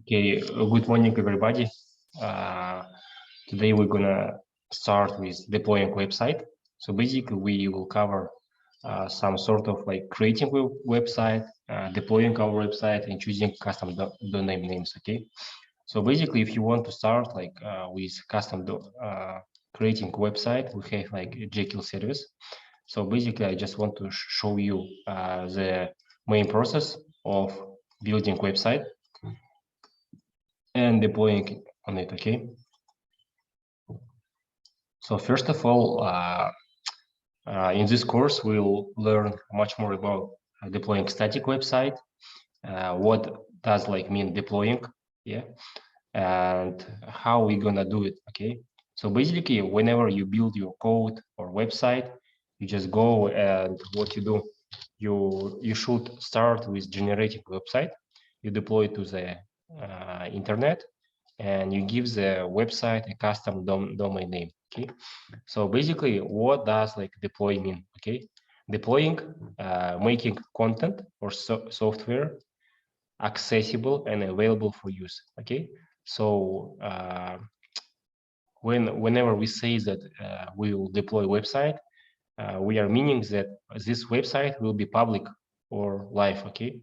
Okay, good morning, everybody. Today we're gonna start with deploying website. So basically, we will cover some sort of like creating website, deploying our website, and choosing custom domain names. Okay. So basically, if you want to start like with custom creating website, we have like a Jekyll service. So basically, I just want to show you the main process of building website and deploying on it. Okay. So first of all, in this course, we'll learn much more about deploying static website. What does like mean deploying? Yeah. And how we gonna do it. Okay. So basically, whenever you build your code or website, you just go and what you do, you should start with generating website. You deploy it to the internet, and you give the website a custom domain name. Okay. So basically, what does like deploy mean? Okay. Deploying, making content or software accessible and available for use. Okay. So whenever we say that we will deploy website, we are meaning that this website will be public or live. Okay.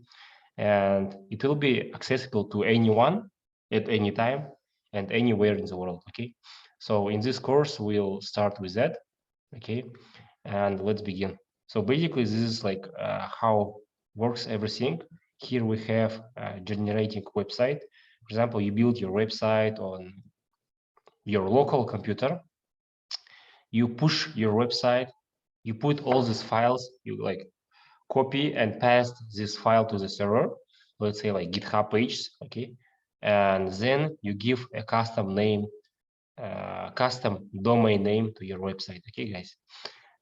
And it will be accessible to anyone at any time and anywhere in the world. Okay. So in this course, we'll start with that. Okay. And let's begin. So basically, this is like how works everything. Here we have generating website. For example, you build your website on your local computer. You push your website. You put all these files. You like copy and paste this file to the server. Let's say like GitHub pages. Okay, and then you give a custom name, custom domain name to your website. Okay, guys.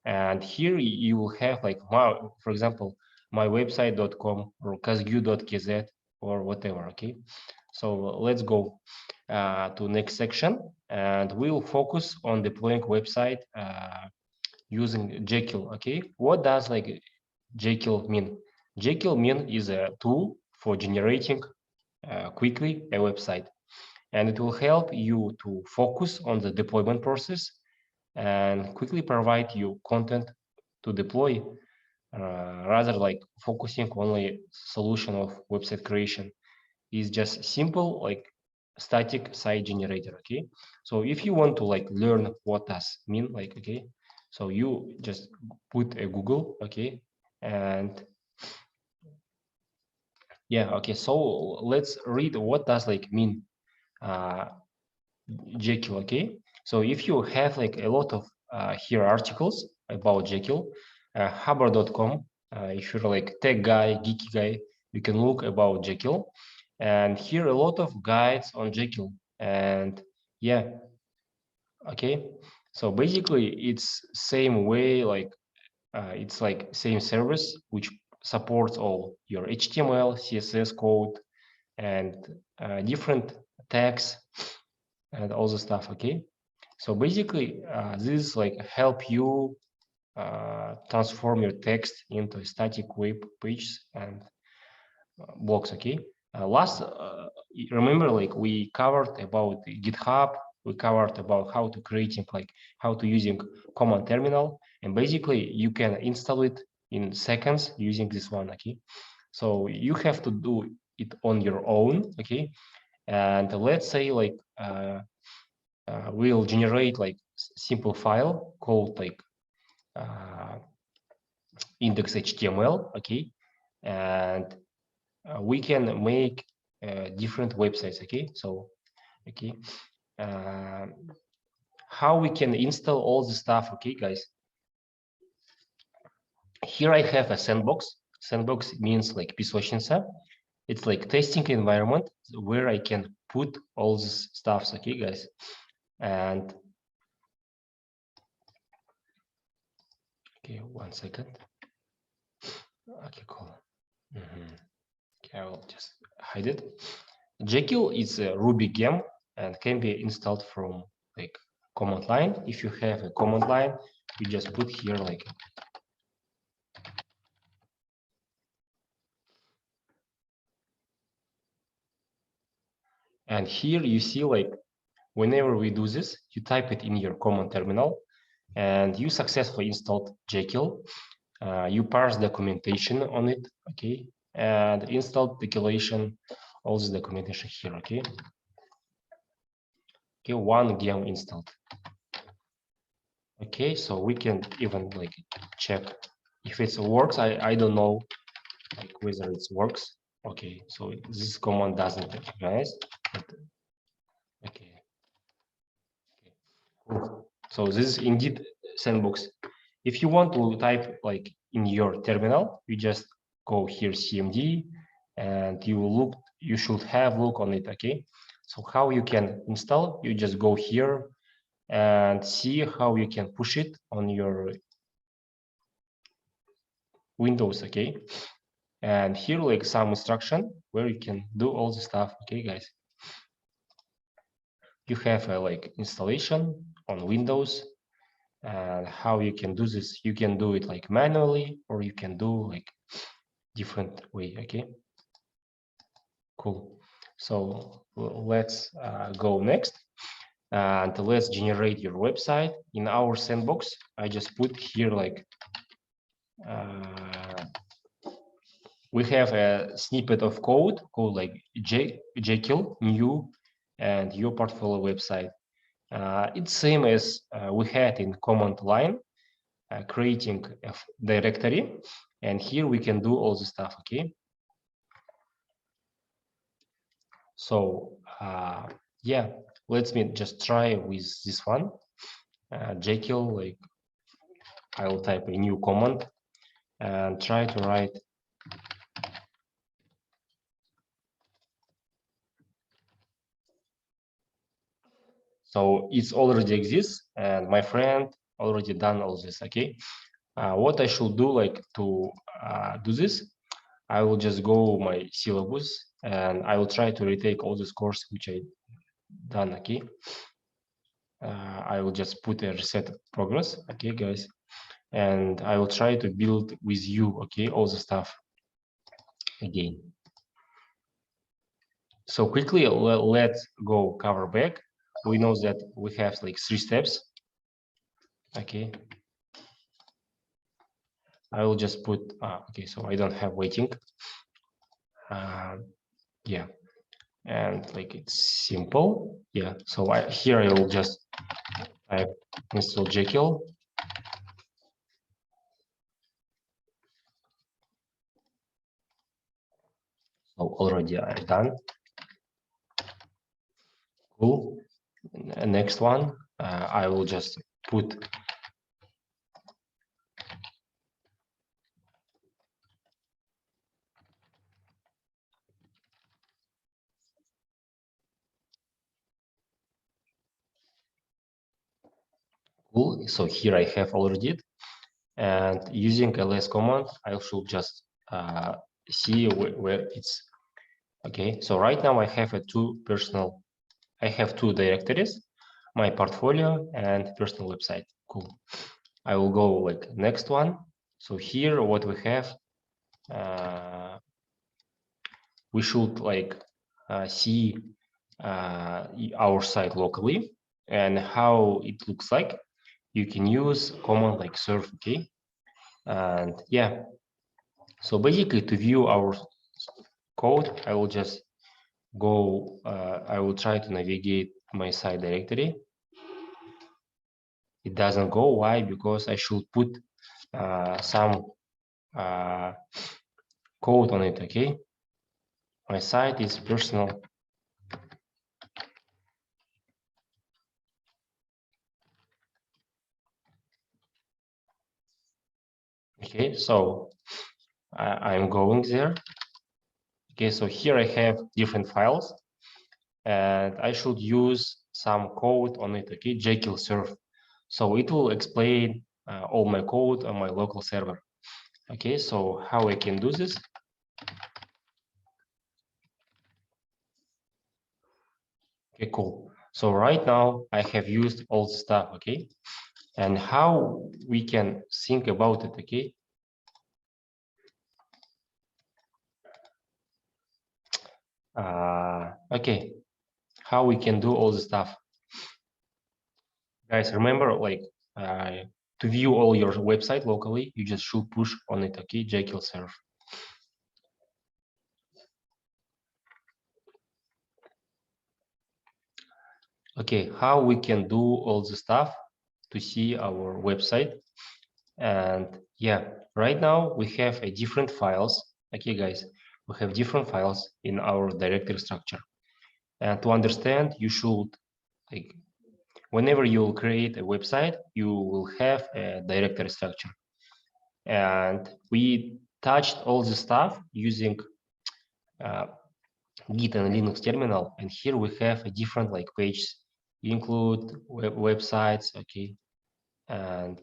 And here you will have like, for example, mywebsite.com or kazgu.kz or whatever. Okay, so let's go to next section, and we'll focus on deploying website using Jekyll. Okay, what does like Jekyll mean? Jekyll mean is a tool for generating quickly a website, and it will help you to focus on the deployment process and quickly provide you content to deploy, rather like focusing only solution of website creation is just simple like static site generator. Okay, so if you want to like learn what does mean, like, okay, so you just put a Google. Okay, and yeah, okay, so let's read what does like mean Jekyll. Okay, so if you have like a lot of here articles about Jekyll, Haber.com, if you're like tech guy, geeky guy, you can look about Jekyll, and here a lot of guides on Jekyll. And yeah, okay, so basically it's same way, like it's like same service which supports all your HTML, CSS code, and different tags and all the stuff. Okay, so basically this like help you transform your text into a static web page and blocks. Okay, remember, like we covered about GitHub, we covered about how to creating, like how to using command terminal, and basically you can install it in seconds using this one. Okay, so you have to do it on your own. Okay, and let's say like we'll generate like simple file called like index.html. Okay, and we can make different websites. Okay, so okay, how we can install all the stuff. Okay, guys, here I have a sandbox. Sandbox means like песочница. It's like testing environment where I can put all this stuff. Okay, guys, and okay, 1 second. Okay, cool. Okay, I will just hide it. Jekyll is a Ruby gem and can be installed from like command line. If you have a command line, you just put here like And here you see, like, whenever we do this, you type it in your command terminal, and you successfully installed Jekyll. You parse documentation on it, okay, and installed declaration, all this documentation here, okay. Okay, one gem installed. Okay, so we can even like check if it works. I don't know like whether it works. Okay, so this command doesn't recognize. But, okay. Cool. So this is indeed Sandbox. If you want to type like in your terminal, you just go here CMD, and you should have look on it. Okay, so how you can install? You just go here and see how you can push it on your Windows. Okay, and here like some instruction where you can do all the stuff. Okay, guys, you have a like installation on Windows. And how you can do this, you can do it like manually, or you can do like different way. Okay, cool. So let's go next, and let's generate your website in our Sandbox. I just put here like we have a snippet of code called like Jekyll new and your portfolio website. It's same as we had in command line, creating a directory, and here we can do all the stuff. Okay, so yeah, let me just try with this one. Jekyll, like I will type a new command and try to write. So it's already exists, and my friend already done all this. Okay, what I should do like to do this, I will just go my syllabus and I will try to retake all this course which I done. Okay, I will just put a reset progress. Okay, guys, and I will try to build with you. Okay, all the stuff again. So quickly, let's go cover back. We know that we have like 3 steps. Okay, I will just put okay, so I don't have waiting. Yeah, and like it's simple. Yeah, so here I will just type install Jekyll. So already I'm done. Cool. Next one, I will just put cool. So here I have already it, and using ls command, I should just see where it's. Okay, so right now I have I have 2 directories, my portfolio and personal website. Cool. I will go like next one. So here what we have, we should like see our site locally and how it looks like. You can use command like serve. Okay, and yeah, so basically to view our code, I will just go, I will try to navigate my site directory. It doesn't go. Why? Because I should put some code on it. Okay, my site is personal. Okay, so I'm going there. Okay, so here I have different files, and I should use some code on it. Okay, Jekyll serve. So it will explain all my code on my local server. Okay, so how I can do this? Okay, cool. So right now I have used all the stuff. Okay, and how we can think about it. Okay, okay, how we can do all the stuff. Guys, remember, like, to view all your website locally, you just should push on it, okay, Jekyll serve. Okay, how we can do all the stuff to see our website. And yeah, right now we have a different files. Okay, guys, we have different files in our directory structure. And to understand, you should, like, whenever you create a website, you will have a directory structure. And we touched all the stuff using Git and Linux terminal. And here we have a different like pages, include websites, okay. And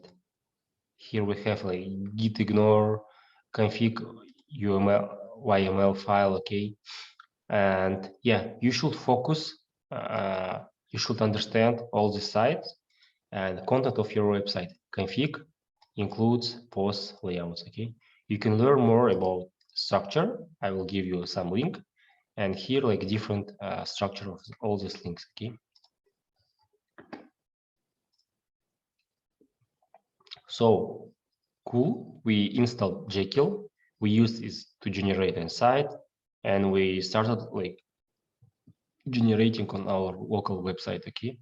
here we have like git ignore, config UML, YML file, okay. And yeah, you should focus, you should understand all the sites and content of your website. Config includes post layouts, okay. You can learn more about structure. I will give you some link, and here like different structure of all these links, okay. So cool, we installed Jekyll. We used it to generate a site, and we started like generating on our local website, okay.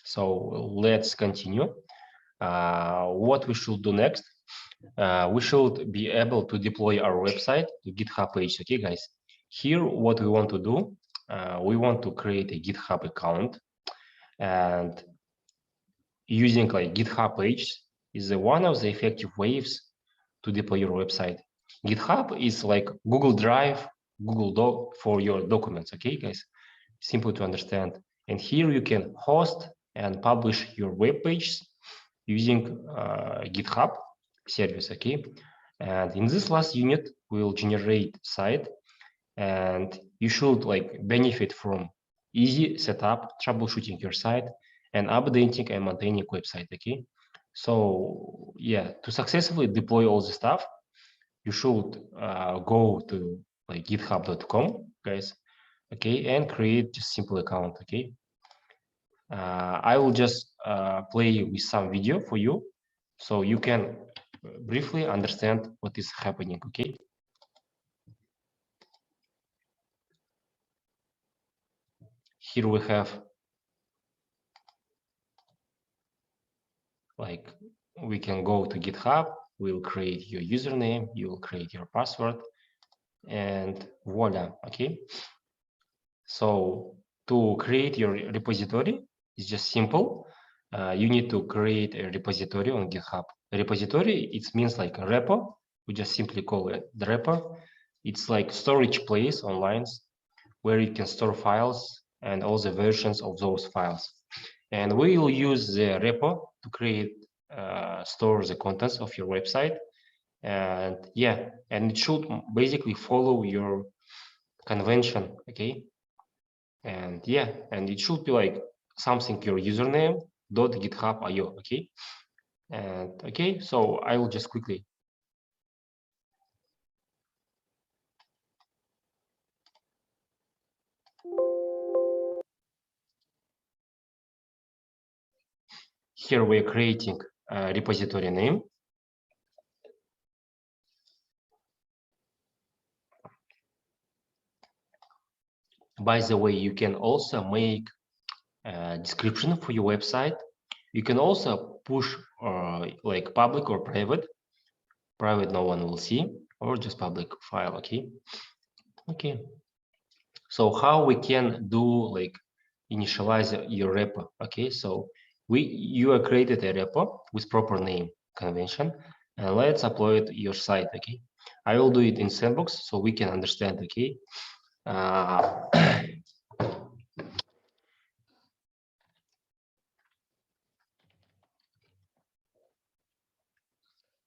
So let's continue. What we should do next? We should be able to deploy our website to GitHub page, okay, guys. Here, what we want to do, we want to create a GitHub account, and using like GitHub page is one of the effective ways to deploy your website. GitHub is like Google Drive, Google Doc for your documents, okay, guys? Simple to understand. And here you can host and publish your web pages using GitHub service, okay? And in this last unit, we'll generate site, and you should like benefit from easy setup, troubleshooting your site, and updating and maintaining website, okay? So yeah, to successfully deploy all the stuff, you should go to like github.com, guys, okay, and create just simple account, okay. I will just play with some video for you, so you can briefly understand what is happening, okay. Here we have like, we can go to GitHub, we'll create your username, you will create your password, and voila, okay. So to create your repository, it's just simple. You need to create a repository on GitHub. A repository, it means like a repo. We just simply call it the repo. It's like storage place online where you can store files and all the versions of those files. And we will use the repo to create, store the contents of your website. And yeah, and it should basically follow your convention, okay. And yeah, and it should be like something your username .github.io, okay. And okay, so I will just quickly. Here we're creating a repository name. By the way, you can also make a description for your website. You can also push like public or private. Private, no one will see, or just public file, okay. Okay. So how we can do like initialize your repo, okay. So you have created a repo with proper name convention, and let's upload your site, okay. I will do it in Sandbox so we can understand, okay.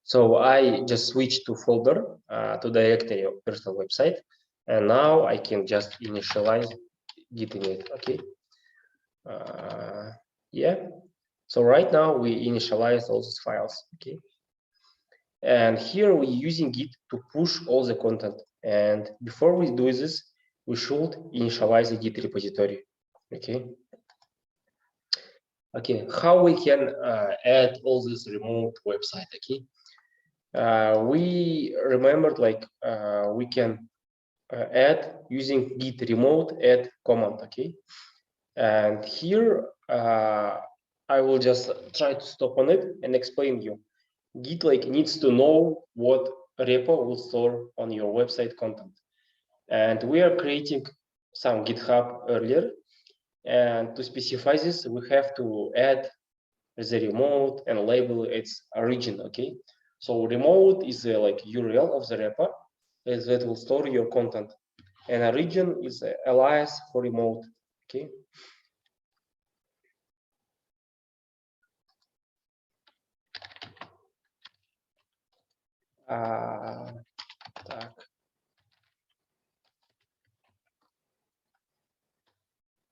So I just switched to folder, to directory of personal website, and now I can just initialize git init, okay. Yeah, So right now we initialize all these files, okay? And here we're using Git to push all the content. And before we do this, we should initialize the Git repository, okay? Okay, how we can add all this remote website, okay? We remembered like we can add using git remote add command, okay? And here I will just try to stop on it and explain you. Git like needs to know what repo will store on your website content. And we are creating some GitHub earlier. And to specify this, we have to add the remote and label its origin, okay? So remote is the like URL of the repo that will store your content. And origin is the alias for remote, okay? Так.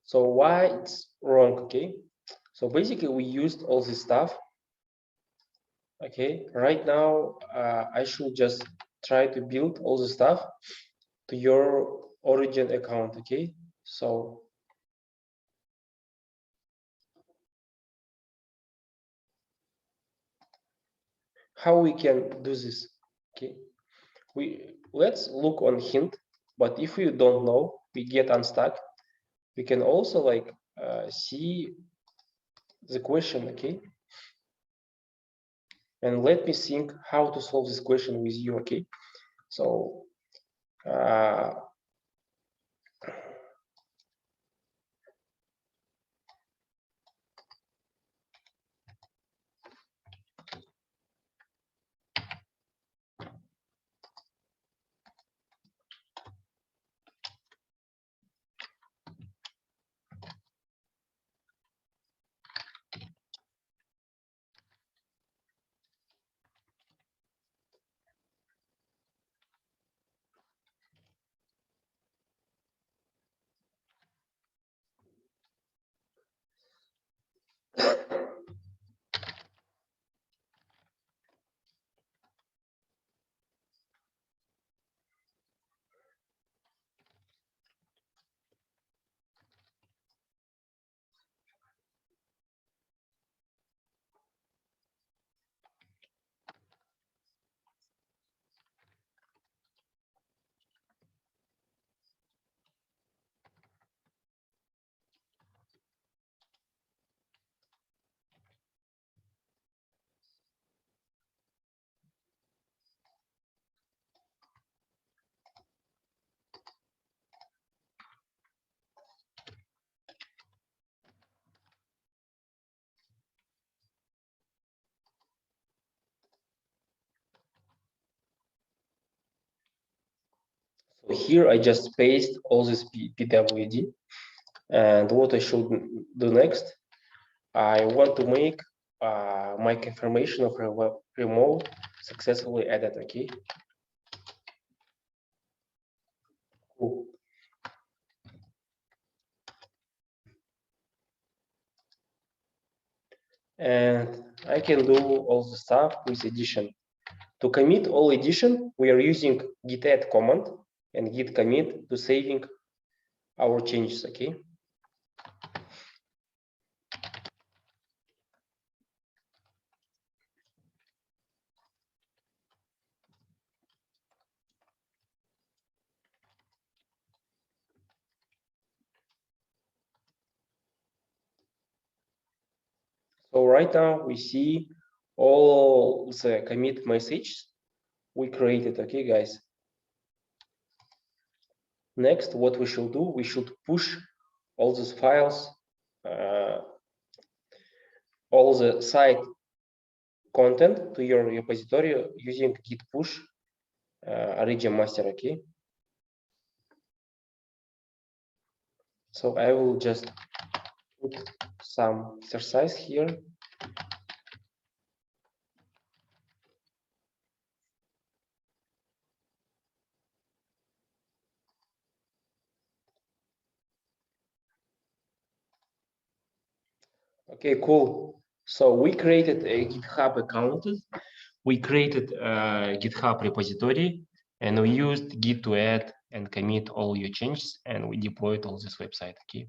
So why it's wrong, okay? So basically we used all this stuff. Okay, right now I should just try to build all the stuff to your origin account, okay? So how we can do this, okay? Let's look on hint, but if you don't know, we get unstuck. We can also like see the question, okay? And let me think how to solve this question with you, okay? So so here I just paste all this pwd, and what I should do next, I want to make my confirmation of remote successfully added, okay? Cool. And I can do all the stuff with edition. To commit all edition, we are using git add command and git commit to saving our changes, okay? So right now we see all the commit messages we created, okay, guys? Next, what we should do, we should push all these files, all the site content to your repository using git push origin master, okay? So I will just put some exercise here. Okay, cool. So we created a GitHub account. We created a GitHub repository, and we used Git to add and commit all your changes, and we deployed all this website. Okay.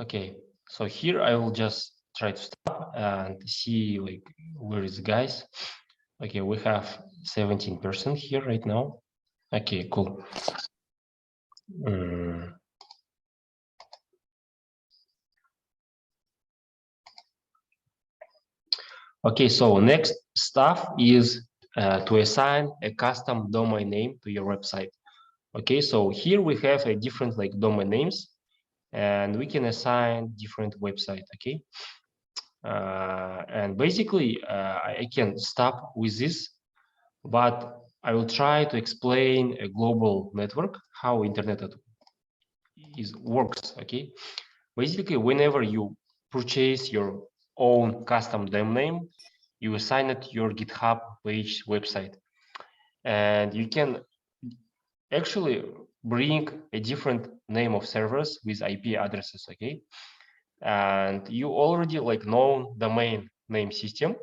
Okay. So here I will just try to stop and see like where is the guys. Okay, we have 17% here right now. Okay, cool. Okay, so next stuff is to assign a custom domain name to your website. Okay, so here we have a different like domain names, and we can assign different website. Okay, and basically I can stop with this, but I will try to explain a global network how internet works. Okay, basically whenever you purchase your own custom domain name, you assign it your GitHub page website, and you can actually bring a different name of servers with IP addresses. Okay, and you already like know domain name system,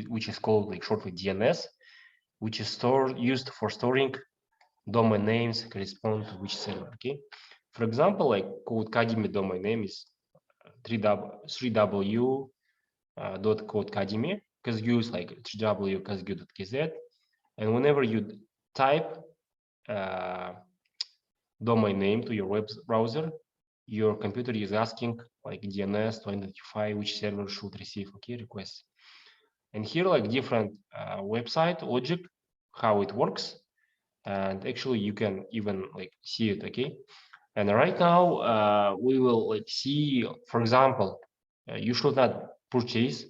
which is called like shortly DNS, which is used for storing domain names correspond to which server. Okay, for example, like Codecademy domain name is 3w.codecademy, because use like 3w.kazgu.kz, and whenever you type domain name to your web browser, your computer is asking like DNS to identify which server should receive requests. And here like different website logic, how it works, and actually you can even like see it. Okay, and right now we will like see, for example, you should not purchase,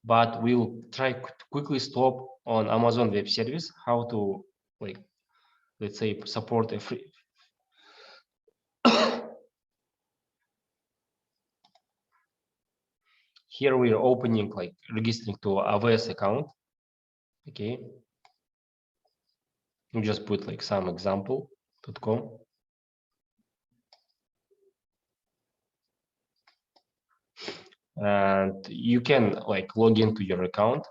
but we'll try to quickly stop on Amazon Web Service how to like, let's say, support a free here we are opening like registering to AWS account. Okay, you just put like some example.com, and you can like log into your account.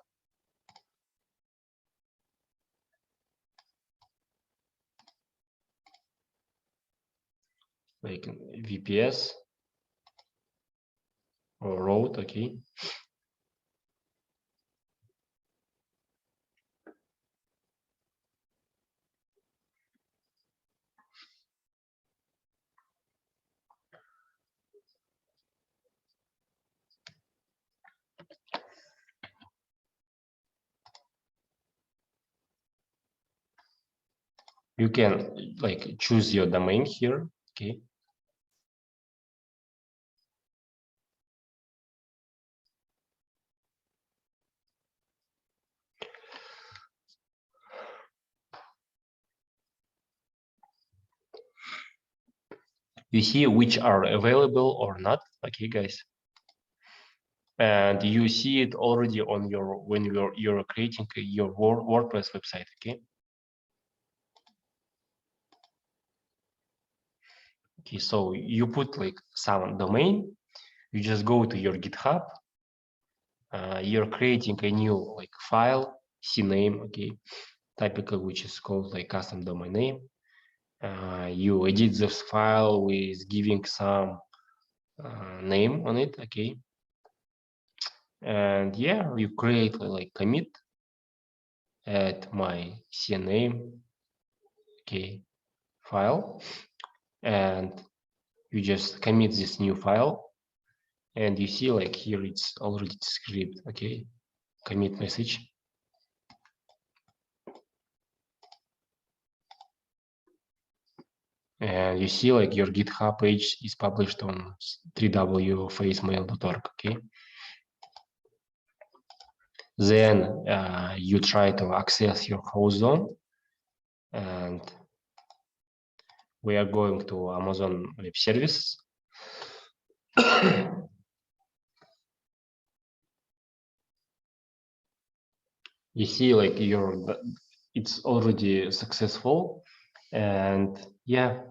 Like VPS or route. Okay, you can like choose your domain here. Okay, you see which are available or not. Okay, guys, and you see it already on your when you're creating your WordPress website. Okay, okay, so you put like some domain, you just go to your GitHub, you're creating a new like file, Cname. Okay, typical, which is called like custom domain name. You edit this file with giving some name on it. Okay, and yeah, you create like commit at my Cname okay file, and you just commit this new file, and you see like here it's already script. Okay, commit message. And you see like your GitHub page is published on www.facemail.org. Okay, then you try to access your host zone, and we are going to Amazon Web Services. you see like it's already successful, and yeah,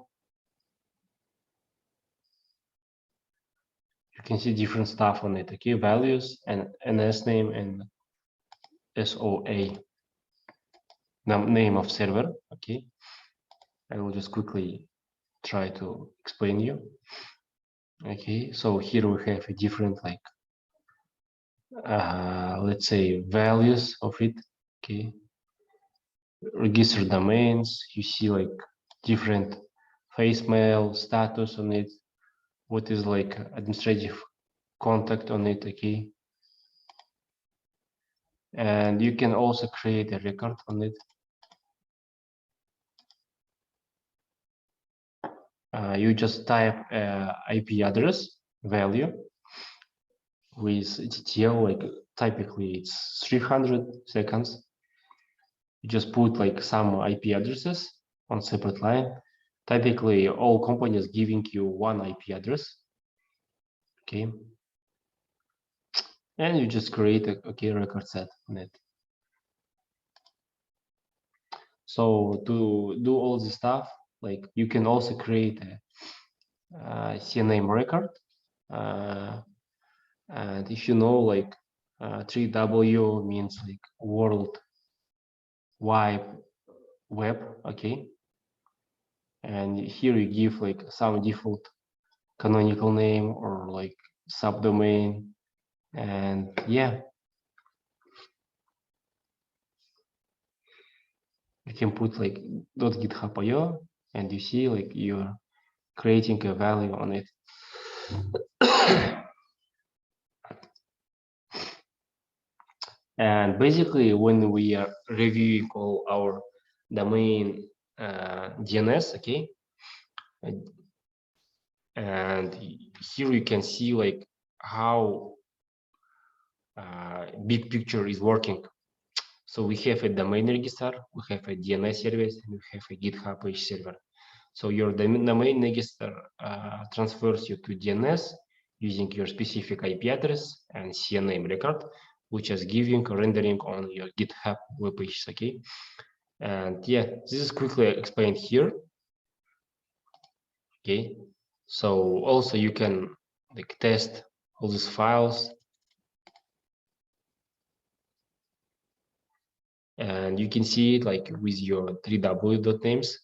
you can see different stuff on it. Okay, values and NS name and SOA, name of server. Okay, I will just quickly try to explain you. Okay, so here we have a different like let's say values of it. Okay, register domains, you see like different face mail status on it, what is like administrative contact on it. Okay, and you can also create a record on it. You just type IP address value with TTL, like typically it's 300 seconds. You just put like some IP addresses on separate line. Typically, all companies giving you one IP address. Okay, and you just create a record set on it. So to do all this stuff, like you can also create a Cname record, and if you know like 3W means like World Wide Web, okay, and here you give like some default canonical name or like subdomain, and yeah, you can put like .github.io, and you see like you're creating a value on it. And basically, when we are reviewing all our domain DNS, okay, and here you can see like how big picture is working. So we have a domain register, we have a DNS service, and we have a GitHub page server. So your domain register transfers you to DNS using your specific IP address and Cname record, which is giving a rendering on your GitHub web pages. Okay, and yeah, this is quickly explained here. Okay, so also you can like test all these files, and you can see it like with your 3W names,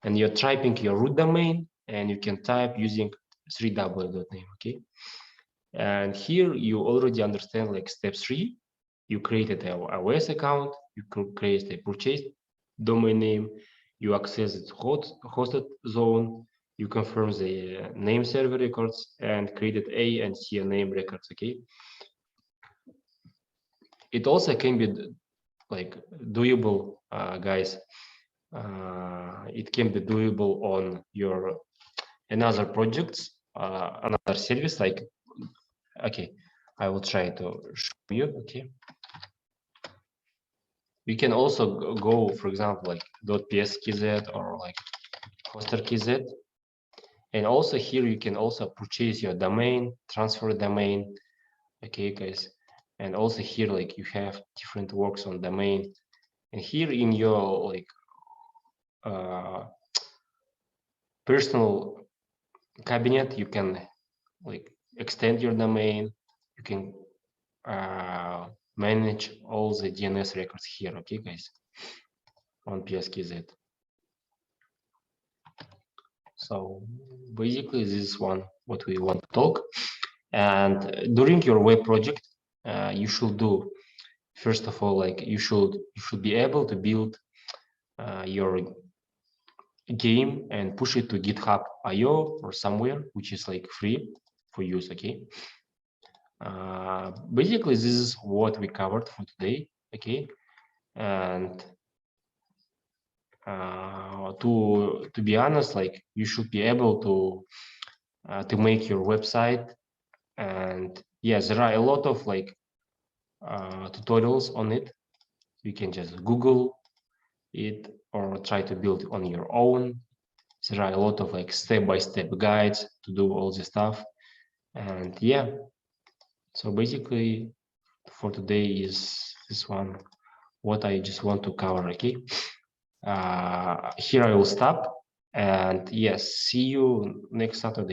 and you're typing your root domain, and you can type using 3W name. Okay, and here you already understand like step 3. You created a OS account, you can create a purchase domain name, you access its hosted zone, you confirm the name server records, and created A and C name records. Okay, it also can be like doable, guys. It can be doable on your another projects, another service. Like, okay, I will try to show you. Okay, you can also go, for example, like .pskz or like hoster.kz, and also here you can also purchase your domain, transfer domain. Okay, guys, and also here like you have different works on domain, and here in your like personal cabinet you can like extend your domain, you can manage all the DNS records here. Okay, guys, on pskz. So basically this is what we want to talk. And during your web project, you should do, first of all, like you should be able to build your game and push it to GitHub.io or somewhere which is like free for use. Okay, basically this is what we covered for today. Okay, and to be honest, like you should be able to make your website. And yes, there are a lot of like tutorials on it. You can just Google it or try to build on your own. There are a lot of like step-by-step guides to do all this stuff. And yeah, so basically for today is this one. what I just want to cover. Okay, here I will stop, and yes, see you next Saturday.